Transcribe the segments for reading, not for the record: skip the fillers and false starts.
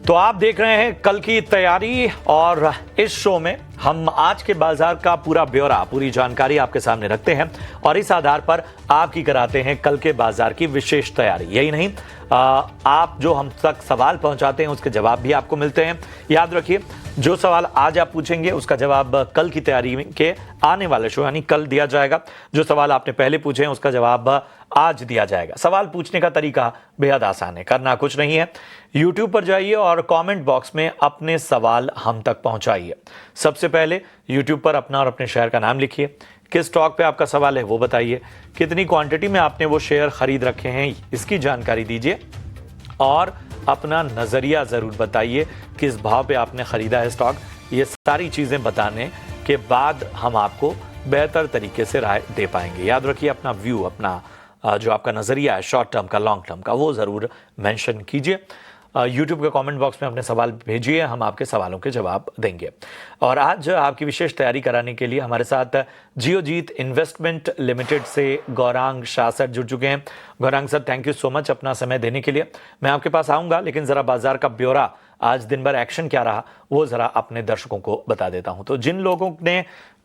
तो आप देख रहे हैं कल की तैयारी और इस शो में हम आज के बाजार का पूरा ब्यौरा, पूरी जानकारी आपके सामने रखते हैं और इस आधार पर आपकी कराते हैं कल के बाजार की विशेष तैयारी। यही नहीं, आप जो हम तक सवाल पहुंचाते हैं उसके जवाब भी आपको मिलते हैं। याद रखिए, जो सवाल आज आप पूछेंगे उसका जवाब कल की तैयारी के आने वाले शो यानी कल दिया जाएगा। जो सवाल आपने पहले पूछे हैं उसका जवाब आज दिया जाएगा। सवाल पूछने का तरीका बेहद आसान है, करना कुछ नहीं है। YouTube पर जाइए और कमेंट बॉक्स में अपने सवाल हम तक पहुंचाइए। सबसे पहले YouTube पर अपना और अपने शहर का नाम लिखिए, किस स्टॉक पे आपका सवाल है वो बताइए, कितनी क्वांटिटी में आपने वो शेयर खरीद रखे हैं इसकी जानकारी दीजिए और अपना नजरिया जरूर बताइए, किस भाव पे आपने खरीदा है स्टॉक। ये सारी चीजें बताने के बाद हम आपको बेहतर तरीके से राय दे पाएंगे। याद रखिए, अपना व्यू, अपना जो आपका नजरिया है शॉर्ट टर्म का, लॉन्ग टर्म का, वो जरूर मेंशन कीजिए। यूट्यूब के कमेंट बॉक्स में अपने सवाल भेजिए, हम आपके सवालों के जवाब देंगे। और आज आपकी विशेष तैयारी कराने के लिए हमारे साथ जियोजीत इन्वेस्टमेंट लिमिटेड से गौरांग शाह सर जुड़ चुके हैं। Gaurang sir, thank you so much अपना समय देने के लिए। मैं आपके पास आऊंगा, लेकिन जरा बाजार का ब्यौरा, आज दिन भर एक्शन क्या रहा वो जरा अपने दर्शकों को बता देता हूं। तो जिन लोगों ने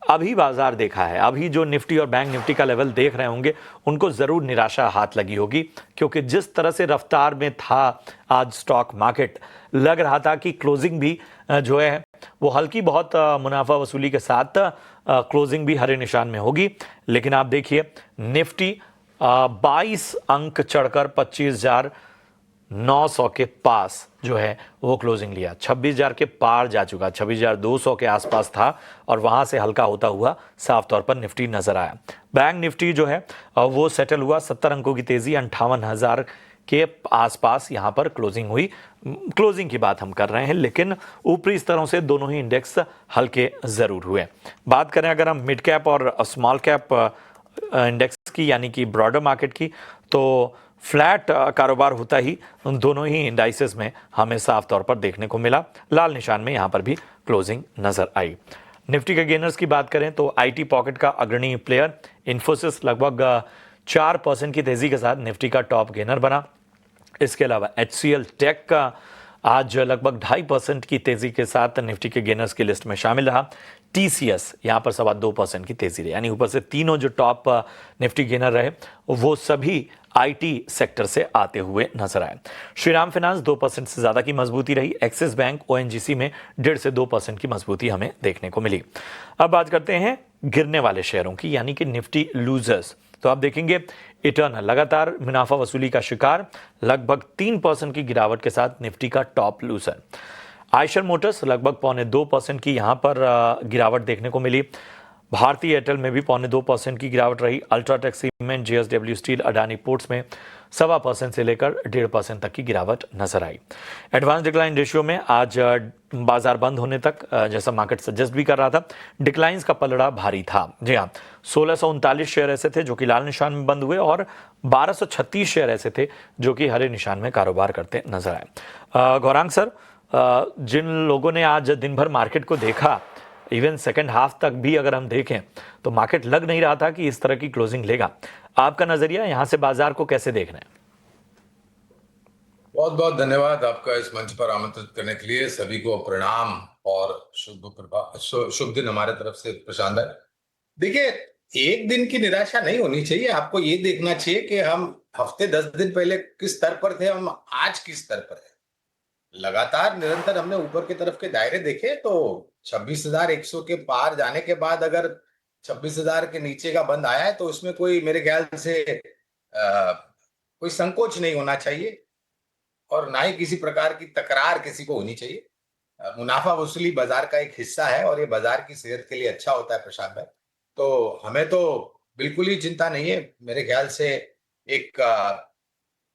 अभी बाजार देखा है, अभी जो निफ्टी और बैंक निफ्टी का लेवल देख रहे होंगे, उनको जरूर निराशा हाथ लगी होगी, क्योंकि जिस तरह से रफ्तार में था आज स्टॉक मार्केट, लग रहा था कि क्लोजिंग भी जो है वो हल्की बहुत मुनाफा वसूली के साथ क्लोजिंग भी हरे निशान में होगी। लेकिन आप देखिए, निफ्टी 22 अंक चढ़कर 25,900 के पास जो है वो क्लोजिंग लिया। 26,000 के पार जा चुका, 26,200 के आसपास था और वहां से हल्का होता हुआ साफ तौर पर निफ्टी नजर आया। बैंक निफ्टी जो है वो सेटल हुआ 70 अंकों की तेजी, 58,000 के आसपास यहां पर क्लोजिंग हुई। क्लोजिंग की बात हम कर रहे हैं, लेकिन ऊपरी स्तरों से दोनों ही इंडेक्स हल्के जरूर हुए। बात करें अगर हम मिड कैप और स्मॉल कैप इंडेक्स की, यानी कि ब्रॉडर मार्केट की, तो फ्लैट कारोबार होता ही उन दोनों ही इंडाइसेस में हमें साफ तौर पर देखने को मिला। लाल निशान में यहां पर भी क्लोजिंग नजर आई। निफ्टी के गेनर्स की बात करें तो आईटी पॉकेट का अग्रणी प्लेयर इन्फोसिस लगभग 4% की तेजी के साथ निफ्टी का टॉप गेनर बना। इसके अलावा HCL टेक का आज लगभग 2.5% की तेजी के साथ निफ्टी के गेनर्स की लिस्ट में शामिल रहा। TCS यहां पर 2.25% की तेजी रही, यानी ऊपर से तीनों जो टॉप निफ्टी गेनर रहे वो सभी आईटी सेक्टर से आते हुए नजर आए। श्रीराम फाइनेंस 2% से ज्यादा की मजबूती रही। एक्सिस बैंक ONGC में 1.5 से 2% की मजबूती हमें देखने को मिली। अब बात करते हैं गिरने वाले शेयरों की, यानी कि निफ्टी लूजर्स। तो आप देखेंगे, इटर्नल लगातार मुनाफा वसूली का शिकार, लगभग 3% की गिरावट के साथ निफ्टी का टॉप लूजर। आयशर मोटर्स लगभग 0.25% की यहां पर गिरावट देखने को मिली। भारतीय एयरटेल में भी 0.25% की गिरावट रही। UltraTech cement, JSW steel, Adani ports में 1.25% से लेकर 1.5% तक की गिरावट नजर आई। एडवांस डिक्लाइन रेशियो में आज बाजार बंद होने तक, जैसा मार्केट सजेस्ट भी कर रहा था, डिक्लाइंस का पलड़ा भारी था। जी हाँ, 1639 शेयर ऐसे थे जो कि लाल निशान में बंद हुए और 1236 शेयर ऐसे थे जो कि हरे निशान में कारोबार करते नजर आए। गौरांग सर, जिन लोगों ने आज दिन भर मार्केट को देखा, इवन सेकेंड हाफ तक भी अगर हम देखें तो मार्केट लग नहीं रहा था कि इस तरह की क्लोजिंग लेगा। आपका नजरिया यहां से बाजार को कैसे देखना है? बहुत बहुत धन्यवाद आपका इस मंच पर आमंत्रित करने के लिए। सभी को प्रणाम और शुभ दिन हमारे तरफ से प्रशांत भाई। देखिए, एक दिन की निराशा नहीं होनी चाहिए। आपको ये देखना चाहिए कि हम हफ्ते 10 दिन पहले किस स्तर पर थे, हम आज किस स्तर पर है। लगातार निरंतर हमने ऊपर की तरफ के दायरे देखे तो 26,100 के पार जाने के बाद अगर 26,000 के नीचे का बंद आया है तो उसमें कोई, मेरे ख्याल से कोई संकोच नहीं होना चाहिए और ना ही किसी प्रकार की तकरार किसी को होनी चाहिए। मुनाफा वसूली बाजार का एक हिस्सा है और ये बाजार की सेहत के लिए अच्छा होता है प्रशांत भाई। तो हमें तो बिल्कुल ही चिंता नहीं है। मेरे ख्याल से एक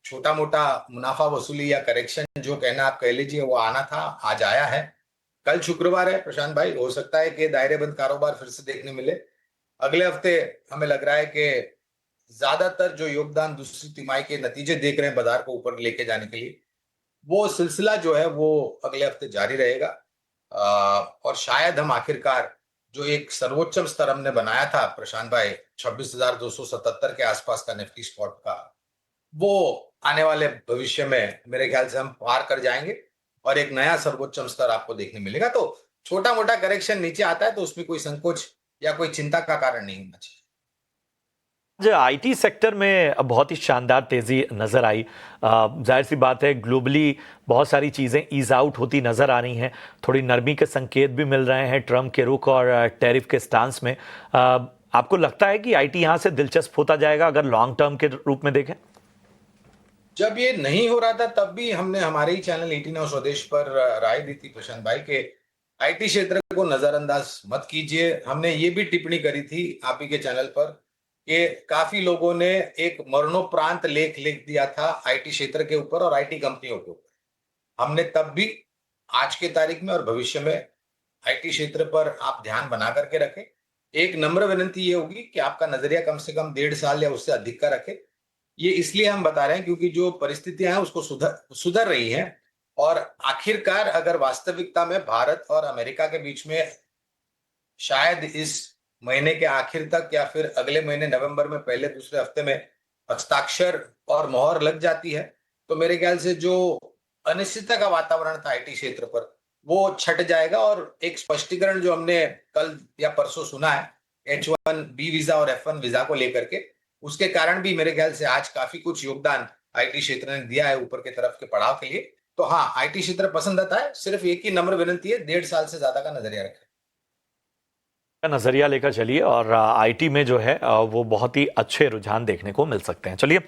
छोटा मोटा मुनाफा वसूली या करेक्शन जो कहना आप कह लीजिए वो आना था, आज आया है। कल शुक्रवार है प्रशांत भाई, हो सकता है कि दायरेबंद कारोबार फिर से देखने मिले। अगले हफ्ते हमें लग रहा है कि ज्यादातर जो योगदान दूसरी तिमाही के नतीजे देख रहे हैं बाजार को ऊपर लेके जाने के लिए, वो सिलसिला जो है वो अगले हफ्ते जारी रहेगा। और शायद हम आखिरकार जो एक सर्वोच्चम स्तर हमने बनाया था प्रशांत भाई, 26,277 के आसपास का निफ्टी स्पॉट का, वो आने वाले भविष्य में मेरे ख्याल से हम पार कर जाएंगे। और एक नया सर्वोच्चम स्तर आपको देखने मिलेगा। तो छोटा मोटा करेक्शन नीचे आता है तो उसमें कोई संकोच या कोई चिंता का कारण नहीं होना चाहिए। जो आईटी सेक्टर में बहुत ही शानदार तेजी नजर आई। जाहिर सी बात है, ग्लोबली बहुत सारी चीज़ें ईज आउट होती नजर आ रही हैं। थोड़ी नरमी के संकेत भी मिल रहे हैं ट्रम्प के रुख और टैरिफ के स्टांस में। आपको लगता है कि आईटी यहां से दिलचस्प होता जाएगा अगर लॉन्ग टर्म के रूप में देखें? जब ये नहीं हो रहा था तब भी हमने हमारे ही चैनल 18 स्वदेश पर राय दी थी प्रशांत भाई के आईटी क्षेत्र को नजरअंदाज मत कीजिए। हमने ये भी टिप्पणी करी थी आप ही के चैनल पर कि काफी लोगों ने एक मरणोपरांत लेख लिख दिया था आईटी क्षेत्र के ऊपर और आईटी कंपनियों के ऊपर। हमने तब भी, आज के तारीख में और भविष्य में आईटी क्षेत्र पर आप ध्यान बना करके रखें। एक नम्र विनती ये होगी कि आपका नजरिया कम से कम 1.5 साल या उससे अधिक का रखें। ये इसलिए हम बता रहे हैं क्योंकि जो परिस्थितियां हैं उसको सुधर सुधर रही हैं और आखिरकार अगर वास्तविकता में भारत और अमेरिका के बीच में शायद इस महीने के आखिर तक या फिर अगले महीने नवंबर में पहले दूसरे हफ्ते में हस्ताक्षर और मोहर लग जाती है तो मेरे ख्याल से जो अनिश्चितता का वातावरण था आईटी क्षेत्र पर वो छट जाएगा और एक स्पष्टीकरण जो हमने कल या परसों सुना है H1B वीजा और F1 वीजा को लेकर के, उसके कारण भी मेरे ख्याल से आज काफी कुछ योगदान आईटी क्षेत्र ने दिया है ऊपर के तरफ के पड़ाव के लिए। तो हाँ, आईटी क्षेत्र पसंद आता है, सिर्फ एक ही नम्र विनती है 1.5 साल से ज्यादा का नजरिया रखें। का नजरिया लेकर चलिए और आईटी में जो है वो बहुत ही अच्छे रुझान देखने को मिल सकते हैं। चलिए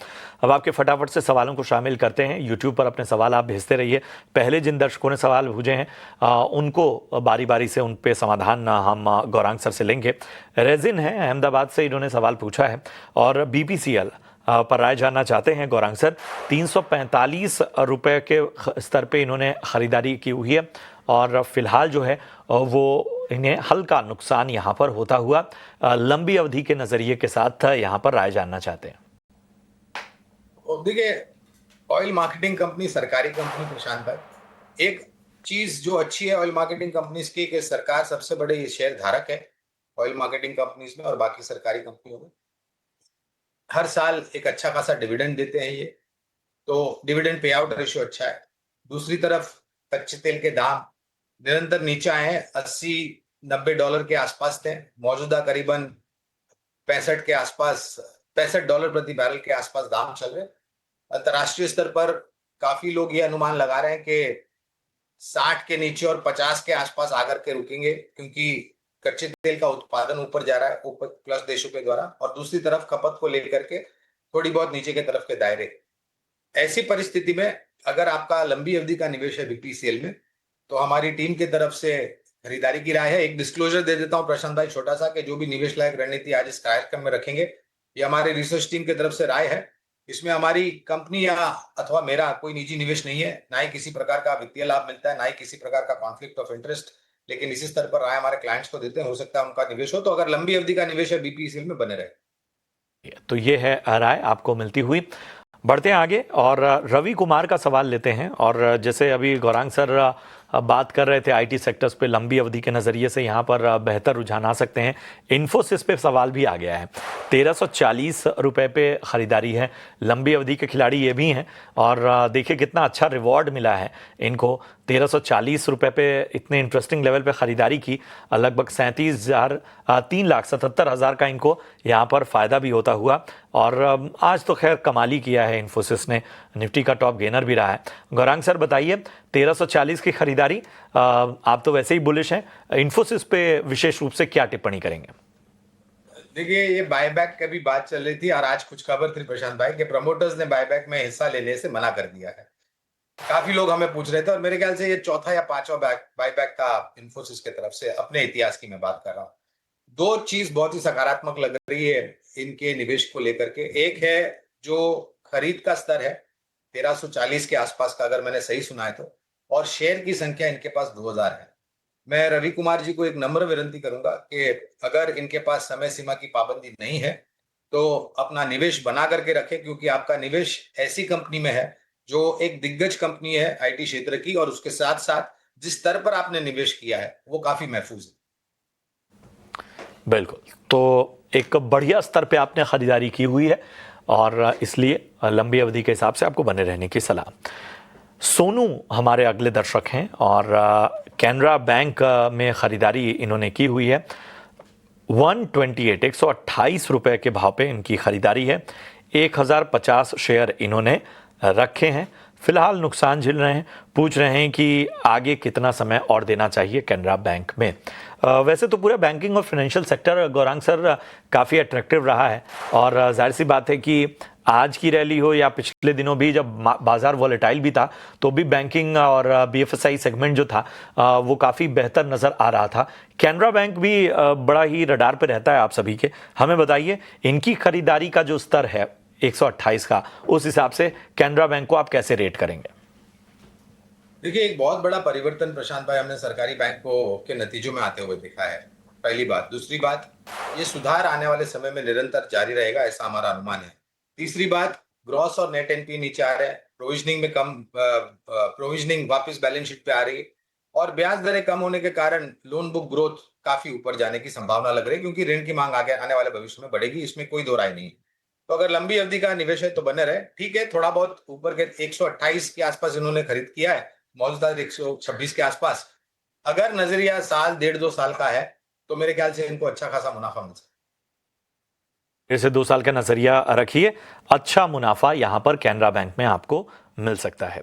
अब आपके फटाफट से सवालों को शामिल करते हैं। यूट्यूब पर अपने सवाल आप भेजते रहिए। पहले जिन दर्शकों ने सवाल भेजे हैं उनको बारी बारी से उन पे समाधान हम गौरांग सर से लेंगे। रेजिन है अहमदाबाद से, इन्होंने सवाल पूछा है और बीपीसीएल पर राय जानना चाहते हैं। गौरांग सर, 345 रुपए के स्तर पे इन्होंने खरीदारी की हुई है और फिलहाल जो है वो इन्हें हल्का नुकसान यहाँ पर होता हुआ लंबी अवधि के नजरिए के साथ यहाँ पर राय जानना चाहते हैं। देखिए, ऑयल मार्केटिंग कंपनी सरकारी कंपनी प्रशांत भाई, एक चीज जो अच्छी है ऑयल मार्केटिंग कंपनीज की कि सरकार सबसे बड़े ये शेयर धारक है ऑयल मार्केटिंग कंपनीज में और बाकी सरकारी कंपनियों में। हर साल एक अच्छा खासा डिविडेंड देते हैं ये, तो डिविडेंड पे आउट रेशियो अच्छा है। दूसरी तरफ कच्चे तेल के दाम निरंतर नीचे आए हैं, $80-90 के आसपास थे, मौजूदा करीबन 65 के आसपास, $65 प्रति बैरल के आसपास दाम चल रहे। अंतर्राष्ट्रीय स्तर पर काफी लोग ये अनुमान लगा रहे हैं कि 60 के नीचे और 50 के आसपास आकर के रुकेंगे क्योंकि कच्चे तेल का उत्पादन ऊपर जा रहा है ओपेक प्लस देशों के द्वारा और दूसरी तरफ खपत को लेकर के थोड़ी बहुत नीचे के तरफ के दायरे। ऐसी परिस्थिति में अगर आपका लंबी अवधि का निवेश है बीपीसीएल में तो हमारी टीम की तरफ से खरीदारी की राय है। एक डिस्क्लोजर दे देता हूं प्रशांत भाई छोटा सा कि जो भी निवेश लायक रणनीति आज इस कार्यक्रम में रखेंगे ये हमारे रिसर्च टीम की तरफ से राय है। इसमें हमारी कंपनी या अथवा मेरा कोई निजी निवेश नहीं है, ना ही किसी प्रकार का वित्तीय लाभ मिलता है, ना ही किसी प्रकार का कॉन्फ्लिक्ट ऑफ इंटरेस्ट। लेकिन इसी स्तर पर राय हमारे क्लाइंट्स को देते हैं, हो सकता है उनका निवेश हो तो अगर लंबी अवधि का निवेश है बीपीसीएल में बने रहे। तो ये है राय आपको मिलती हुई। बढ़ते हैं आगे और रवि कुमार का सवाल लेते हैं। और जैसे अभी गौरांग सर बात कर रहे थे आईटी सेक्टर्स पे लंबी अवधि के नज़रिए से यहाँ पर बेहतर रुझान आ सकते हैं, इन्फोसिस पे सवाल भी आ गया है। 1340 रुपए पे ख़रीदारी है, लंबी अवधि के खिलाड़ी ये भी हैं और देखिए कितना अच्छा रिवॉर्ड मिला है इनको। 1340 रुपए पे इतने इंटरेस्टिंग लेवल पे ख़रीदारी की, लगभग 3,77,000 का इनको यहाँ पर फ़ायदा भी होता हुआ। और आज तो खैर कमाल ही किया है इन्फोसिस ने, निफ्टी का टॉप गेनर भी रहा है। गौरांग सर बताइए, 1340 की खरीदारी, आप तो वैसे ही बुलिश हैं, इन्फोसिस पे विशेष रूप से क्या टिप्पणी करेंगे? देखिए, ये बायबैक की भी बात चल रही थी और आज कुछ खबर थी प्रशांत भाई के प्रमोटर्स ने बायबैक में हिस्सा लेने से मना कर दिया है। काफी लोग हमें पूछ रहे थे और मेरे ख्याल से ये चौथा या पांचवा बायबैक था इन्फोसिस की तरफ से, अपने इतिहास की मैं बात कर रहा हूँ। दो चीज बहुत ही सकारात्मक लग रही है इनके निवेश को लेकर के। एक है जो खरीद का स्तर है 1340 के आसपास का, अगर मैंने सही सुना है तो, और शेयर की संख्या इनके पास 2000 है। मैं रवि कुमार जी को एक नम्र विनती करूंगा कि अगर इनके पास समय सीमा की पाबंदी नहीं है तो अपना निवेश बना करके रखें क्योंकि आपका निवेश ऐसी कंपनी में है जो एक दिग्गज कंपनी है आईटी क्षेत्र की और उसके साथ साथ जिस स्तर पर आपने निवेश किया है वो काफी महफूज है। बिल्कुल, तो एक बढ़िया स्तर पे आपने खरीदारी की हुई है और इसलिए लंबी अवधि के हिसाब से आपको बने रहने की सलाह। सोनू हमारे अगले दर्शक हैं और कैनरा बैंक में ख़रीदारी इन्होंने की हुई है। 128 रुपए के भाव पे इनकी ख़रीदारी है। 1050 शेयर इन्होंने रखे हैं। फिलहाल नुकसान झेल रहे हैं। पूछ रहे हैं कि आगे कितना समय और देना चाहिए कैनरा बैंक में। वैसे तो पूरा बैंकिंग और फाइनेंशियल सेक्टर गौरांग सर काफ़ी अट्रैक्टिव रहा है और जाहिर सी बात है कि आज की रैली हो या पिछले दिनों भी जब बाजार वॉलेटाइल भी था तो भी बैंकिंग और बीएफएसआई सेगमेंट जो था वो काफ़ी बेहतर नज़र आ रहा था। कैनरा बैंक भी बड़ा ही रडार पे रहता है आप सभी के। हमें बताइए इनकी खरीदारी का जो स्तर है 128 का, उस हिसाब से कैनरा बैंक को आप कैसे रेट करेंगे? देखिए, एक बहुत बड़ा परिवर्तन प्रशांत भाई हमने सरकारी बैंक को के नतीजों में आते हुए देखा है। पहली बात। दूसरी बात, ये सुधार आने वाले समय में निरंतर जारी रहेगा, ऐसा हमारा अनुमान है। तीसरी बात, ग्रॉस और नेट एनपी नीचे आ रहे हैं, प्रोविजनिंग में कम, प्रोविजनिंग वापस बैलेंस शीट पे आ रही है और ब्याज दरें कम होने के कारण लोन बुक ग्रोथ काफी ऊपर जाने की संभावना लग रही है, क्योंकि ऋण की मांग आगे आने वाले भविष्य में बढ़ेगी, इसमें कोई दो राय नहीं है। तो अगर लंबी अवधि का निवेश है तो बने रहे। ठीक है, थोड़ा बहुत ऊपर के 128 के आसपास इन्होंने खरीद किया है, मौजूदा 126 के आसपास। अगर नजरिया साल, डेढ़, 2 साल का है तो मेरे ख्याल से इनको अच्छा खासा मुनाफा मिल सकता है। जैसे 2 साल का नजरिया रखिए, अच्छा मुनाफा यहां पर कैनरा बैंक में आपको मिल सकता है।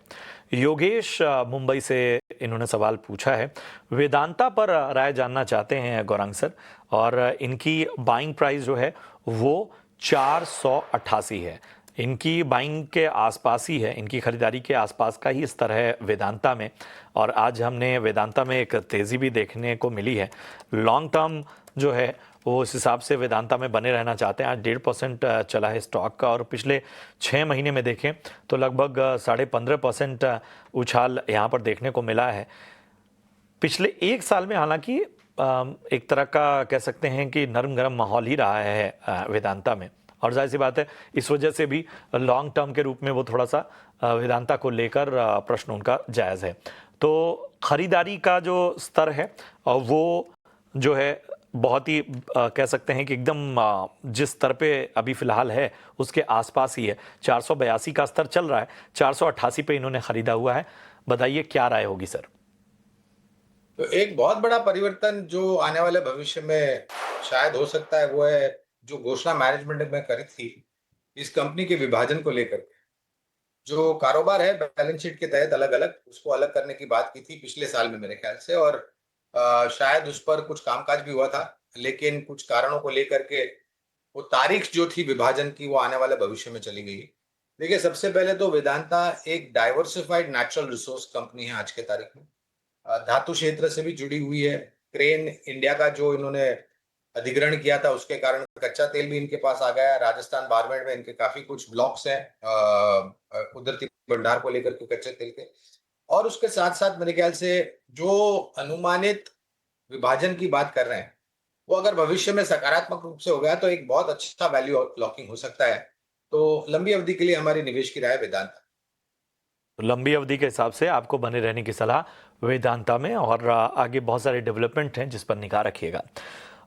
योगेश मुंबई से इन्होंने सवाल पूछा है, वेदांता पर राय जानना चाहते हैं गौरांग सर, और इनकी बाइंग प्राइस जो है वो 488 है। इनकी बाइंग के आसपास ही है, इनकी खरीदारी के आसपास का ही स्तर है वेदांता में। और आज हमने वेदांता में एक तेज़ी भी देखने को मिली है। लॉन्ग टर्म जो है वो उस हिसाब से वेदांता में बने रहना चाहते हैं। आज 1.5% चला है स्टॉक का और पिछले 6 महीने में देखें तो लगभग 15.5% उछाल यहाँ पर देखने को मिला है। पिछले 1 साल में हालांकि एक तरह का कह सकते हैं कि नरम गरम माहौल ही रहा है वेदांता में, और जाहिर सी बात है इस वजह से भी लॉन्ग टर्म के रूप में वो थोड़ा सा वेदांता को लेकर प्रश्न उनका जायज़ है। तो खरीदारी का जो स्तर है वो जो है बहुत ही कह सकते हैं कि एकदम जिस स्तर पे अभी फिलहाल है उसके आसपास ही है। 482 का स्तर चल रहा है, 488 पे इन्होंने खरीदा हुआ है। बताइए क्या राय होगी सर? तो एक बहुत बड़ा परिवर्तन जो आने वाले भविष्य में शायद हो सकता है वो है जो घोषणा मैनेजमेंट ने करी थी इस कंपनी के विभाजन को लेकर। जो कारोबार है बैलेंस शीट के तहत अलग अलग, उसको अलग करने की बात की थी पिछले साल में मेरे ख्याल से, और शायद उस पर कुछ कामकाज भी हुआ था, लेकिन कुछ कारणों को लेकर के वो तारीख जो थी विभाजन की वो आने वाले भविष्य में चली गई। देखिए, सबसे पहले तो वेदांता एक डाइवर्सिफाइड नेचुरल रिसोर्स कंपनी है आज के तारीख में। धातु क्षेत्र से भी जुड़ी हुई है। क्रेन इंडिया का जो इन्होंने अधिग्रहण किया था उसके कारण कच्चा तेल भी इनके पास आ गया। राजस्थान बारमेर में इनके काफी कुछ ब्लॉक्स हैं कुदरती भंडार को लेकर के कच्चे तेल के। और उसके साथ साथ मेरे ख्याल से जो अनुमानित विभाजन की बात कर रहे हैं वो अगर भविष्य में सकारात्मक रूप से हो गया तो एक बहुत अच्छा वैल्यू लॉकिंग हो सकता है। तो लंबी अवधि के लिए हमारी निवेश की राय वेदांता। तो लंबी अवधि के हिसाब से आपको बने रहने की सलाह वेदांता में, और आगे बहुत सारे डेवलपमेंट हैं जिस पर निगाह रखिएगा।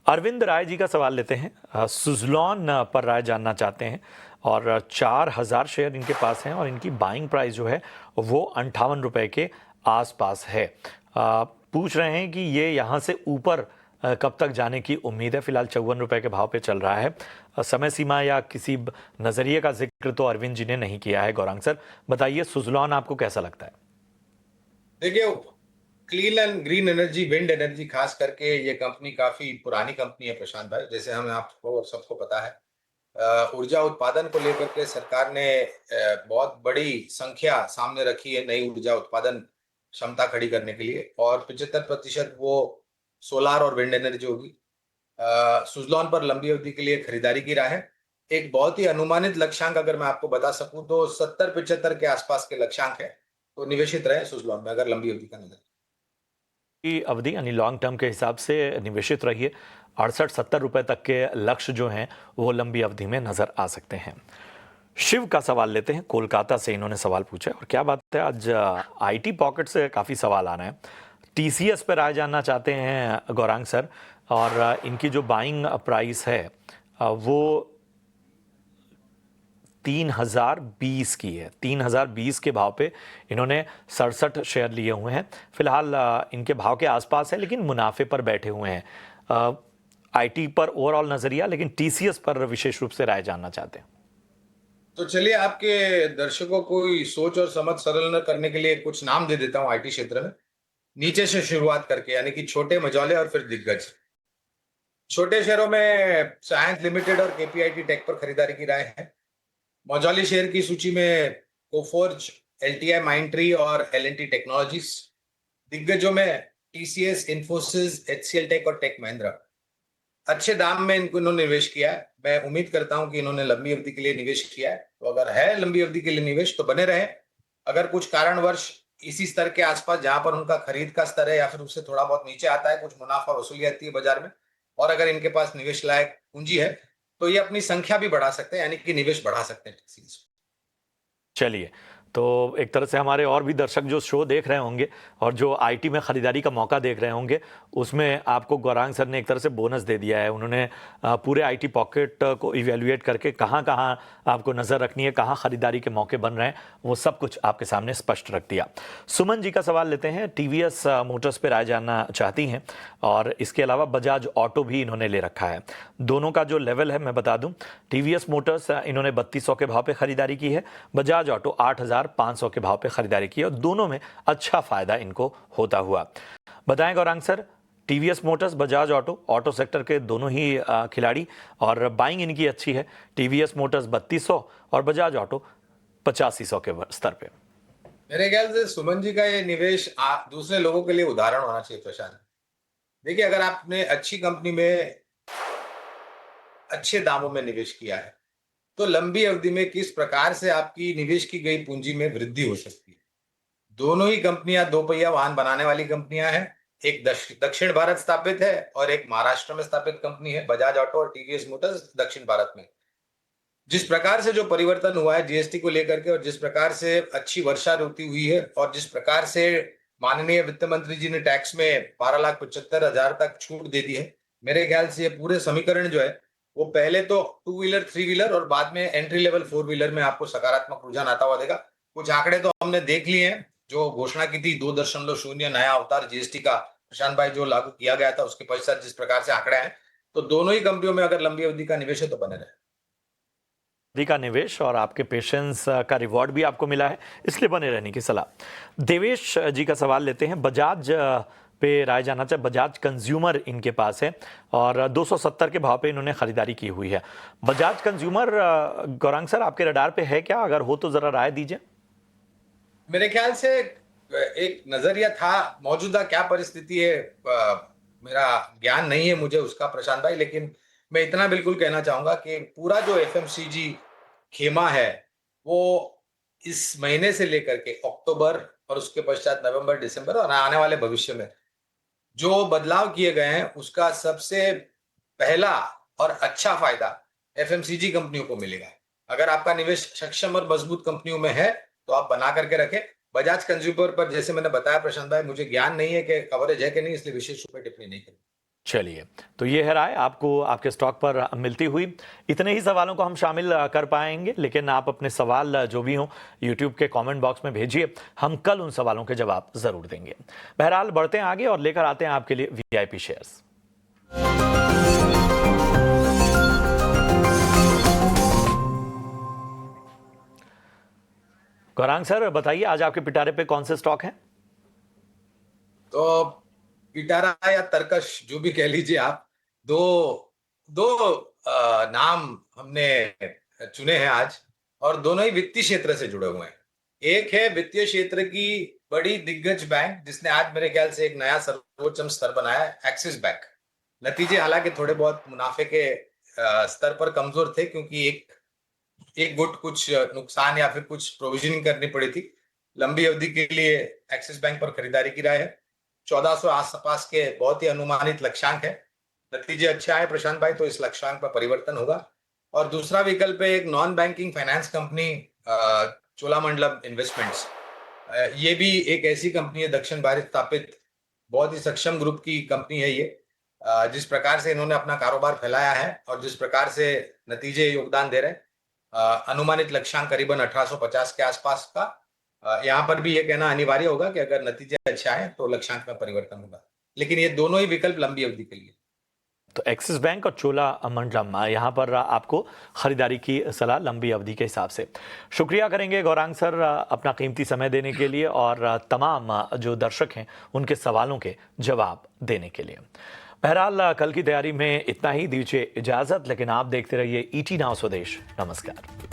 अरविंद राय जी का सवाल लेते हैं। सुजलॉन पर राय जानना चाहते हैं और 4000 शेयर इनके पास हैं और इनकी बाइंग प्राइस जो है वो 58 रुपए के आसपास है। पूछ रहे हैं कि ये यहाँ से ऊपर कब तक जाने की उम्मीद है? फिलहाल 54 रुपए के भाव पे चल रहा है। समय सीमा या किसी नजरिए का जिक्र तो अरविंद जी ने नहीं किया है। गौरांग सर बताइए, सुजलॉन आपको कैसा लगता है? देखिए, clean and green energy, wind energy खास करके ये कंपनी काफी पुरानी कंपनी है प्रशांत भाई, जैसे हमें आपको और सबको पता है। ऊर्जा उत्पादन को लेकर के सरकार ने बहुत बड़ी संख्या सामने रखी है नई ऊर्जा उत्पादन क्षमता खड़ी करने के लिए, और 75% वो सोलार और विंड एनर्जी होगी। सुजलॉन पर लंबी अवधि के लिए खरीदारी की राह है। एक बहुत ही अनुमानित लक्ष्यांक अगर मैं आपको बता सकूं तो 70-75 के आसपास के लक्ष्यांक है। तो निवेशित रहे सुजलॉन में अगर लंबी अवधि का नजर। की अवधि यानी लॉन्ग टर्म के हिसाब से निवेशित रहिए। 68-70 रुपए तक के लक्ष्य जो हैं वो लंबी अवधि में नजर आ सकते हैं। शिव का सवाल लेते हैं, कोलकाता से इन्होंने सवाल पूछा है। और क्या बात है, आज आईटी पॉकेट से काफ़ी सवाल आ रहे हैं। टीसीएस पर राय जानना चाहते हैं गौरांग सर, और इनकी जो बाइंग प्राइस है वो 3020 की है। 3020 के भाव पे इन्होंने 67 शेयर लिए हुए हैं। फिलहाल इनके भाव के आसपास है, लेकिन मुनाफे पर बैठे हुए हैं। आईटी पर ओवरऑल नजरिया, लेकिन टीसीएस पर विशेष रूप से राय जानना चाहते हैं। तो चलिए आपके दर्शकों को सोच और समझ सरल न करने के लिए कुछ नाम दे देता हूं आईटी क्षेत्र में, नीचे से शुरुआत करके, यानी कि छोटे, मझौले और फिर दिग्गज। छोटे शेयरों में साइंस लिमिटेड और केपीआईटी टेक पर खरीदारी की राय है। मौजौली शेयर की सूची में कोफोर्ज, एलटीआई माइंडट्री और एलएनटी टेक्नोलॉजीज। दिग्गजों में टीसीएस, इन्फोसिस, एचसीएल टेक और टेक महिंद्रा। अच्छे दाम में इन्होंने निवेश किया है। मैं उम्मीद करता हूं कि इन्होंने लंबी अवधि के लिए निवेश किया है, तो अगर है लंबी अवधि के लिए निवेश तो बने रहे। अगर कुछ कारणवश इसी स्तर के आसपास जहां पर उनका खरीद का स्तर है या फिर उससे थोड़ा बहुत नीचे आता है, कुछ मुनाफा वसूली आती है बाजार में, और अगर इनके पास निवेश लायक पूंजी है, तो ये अपनी संख्या भी बढ़ा सकते हैं, यानी कि निवेश बढ़ा सकते हैं TCS। चलिए, तो एक तरह से हमारे और भी दर्शक जो शो देख रहे होंगे और जो आईटी में खरीदारी का मौका देख रहे होंगे, उसमें आपको गौरांग सर ने एक तरह से बोनस दे दिया है। उन्होंने पूरे आईटी पॉकेट को इवेल्युएट करके कहाँ कहाँ आपको नज़र रखनी है, कहाँ खरीदारी के मौके बन रहे हैं, वो सब कुछ आपके सामने स्पष्ट रख दिया। सुमन जी का सवाल लेते हैं। टीवीएस मोटर्स पर राय जानना चाहती हैं, और इसके अलावा बजाज ऑटो भी इन्होंने ले रखा है। दोनों का जो लेवल है मैं बता दूं, टीवीएस मोटर्स इन्होंने 3200 के भाव पे खरीदारी की है, बजाज ऑटो 8500 के भाव पे खरीदारी की है, और दोनों में अच्छा फायदा इनको होता हुआ। बताएं Gaurang sir, TVS Motors, Bajaj auto, auto sector के दोनों ही खिलाड़ी, और बाइंग इनकी अच्छी है। टीवीएस मोटर्स 3200 और बजाज ऑटो 8500 के स्तर पे। मेरे ख्याल से सुमन जी का ये निवेश दूसरे लोगों के लिए उदाहरण होना चाहिए प्रशांत। देखिए, अगर आपने अच्छी कंपनी में अच्छे दामों में निवेश किया है, तो लंबी अवधि में किस प्रकार से आपकी निवेश की गई पूंजी में वृद्धि हो सकती है। दोनों ही कंपनियां दो पहिया वाहन बनाने वाली कंपनियां हैं। एक दक्षिण भारत स्थापित है और एक महाराष्ट्र में स्थापित कंपनी है, बजाज ऑटो और टीवीएस मोटर्स दक्षिण भारत में। जिस प्रकार से जो परिवर्तन हुआ है जीएसटी को लेकर के, और जिस प्रकार से अच्छी वर्षा ऋतु हुई है, और जिस प्रकार से माननीय वित्त मंत्री जी ने टैक्स में 12,75,000 तक छूट दे दी है, मेरे ख्याल से ये पूरे समीकरण जो है वो पहले तो 2 व्हीलर, 3 व्हीलर और बाद में एंट्री लेवल 4 व्हीलर में आपको सकारात्मक रुझान आता हुआ देगा। कुछ आंकड़े तो हमने देख लिए हैं। जो घोषणा की थी 2.0 नया अवतार जीएसटी का, प्रशांत भाई, जो लागू किया गया था, उसके पश्चात जिस प्रकार से आंकड़े हैं, तो दोनों ही कंपनियों में अगर लंबी अवधि का निवेश है तो बने रहे। का निवेश और आपके पेशेंस का रिवॉर्ड भी आपको मिला है, इसलिए बने रहने की सलाह। देवेश जी का सवाल लेते हैं। बजाज पे राय जानना चाहे। बजाज कंज्यूमर इनके पास है और 270 के भाव पे इन्होंने खरीदारी की हुई है। बजाज कंज्यूमर गौरांग सर आपके रडार पे है क्या? अगर हो तो जरा राय दीजिए। मेरे ख्याल से एक नजरिया था, मौजूदा क्या परिस्थिति है मेरा ज्ञान नहीं है मुझे उसका प्रशांत भाई, लेकिन मैं इतना बिल्कुल कहना चाहूंगा कि पूरा जो एफएमसीजी खेमा है वो इस महीने से लेकर के अक्टूबर और उसके पश्चात नवंबर, दिसंबर और आने वाले भविष्य में जो बदलाव किए गए हैं, उसका सबसे पहला और अच्छा फायदा एफएमसीजी कंपनियों को मिलेगा। अगर आपका निवेश सक्षम और मजबूत कंपनियों में है तो आप बना करके रखें। बजाज कंज्यूमर पर जैसे मैंने बताया प्रशांत भाई, मुझे ज्ञान नहीं है कि कवरेज है कि नहीं, इसलिए विशेष रूप में टिप्पणी नहीं करूंगा। चलिए, तो ये है राय आपको आपके स्टॉक पर मिलती हुई। इतने ही सवालों को हम शामिल कर पाएंगे, लेकिन आप अपने सवाल जो भी हों यूट्यूब के कमेंट बॉक्स में भेजिए, हम कल उन सवालों के जवाब जरूर देंगे। बहरहाल बढ़ते हैं आगे और लेकर आते हैं आपके लिए वीआईपी शेयर्स। गौरांग सर बताइए, आज आपके पिटारे पे कौन से स्टॉक हैं? तो पिटारा या तरकश जो भी कह लीजिए आप, दो दो नाम हमने चुने हैं आज, और दोनों ही वित्तीय क्षेत्र से जुड़े हुए हैं। एक है वित्तीय क्षेत्र की बड़ी दिग्गज बैंक, जिसने आज मेरे ख्याल से एक नया सर्वोच्च स्तर बनाया है, एक्सिस बैंक। नतीजे हालांकि थोड़े बहुत मुनाफे के स्तर पर कमजोर थे, क्योंकि एक गुट कुछ नुकसान या फिर कुछ प्रोविजनिंग करनी पड़ी थी। लंबी अवधि के लिए एक्सिस बैंक पर खरीदारी की राय है। 1400 आसपास के बहुत ही अनुमानित लक्ष्यांक है। नतीजे अच्छे आए प्रशांत भाई, तो इस लक्ष्यांक पर परिवर्तन होगा। और दूसरा विकल्प है एक non banking finance company, Cholamandalam investments. ये भी एक ऐसी कंपनी है, दक्षिण भारत स्थापित बहुत ही सक्षम ग्रुप की कंपनी है ये। जिस प्रकार से इन्होंने अपना कारोबार फैलाया है और जिस प्रकार से नतीजे योगदान दे रहे हैं, अनुमानित लक्ष्यांक करीबन 1850 के आसपास का। यहाँ पर भी ये कहना अनिवार्य होगा कि अगर नतीजे अच्छा है तो लक्ष्यांक में परिवर्तन होगा, लेकिन ये दोनों ही विकल्प लंबी अवधि के लिए। तो एक्सिस बैंक और चोला मंडलम यहाँ पर आपको खरीदारी की सलाह लंबी अवधि के हिसाब से। शुक्रिया करेंगे गौरांग सर अपना कीमती समय देने के लिए और तमाम जो दर्शक हैं उनके सवालों के जवाब देने के लिए। बहरहाल कल की तैयारी में इतना ही, दीजिए इजाजत, लेकिन आप देखते रहिए ET नाउ स्वदेश। नमस्कार।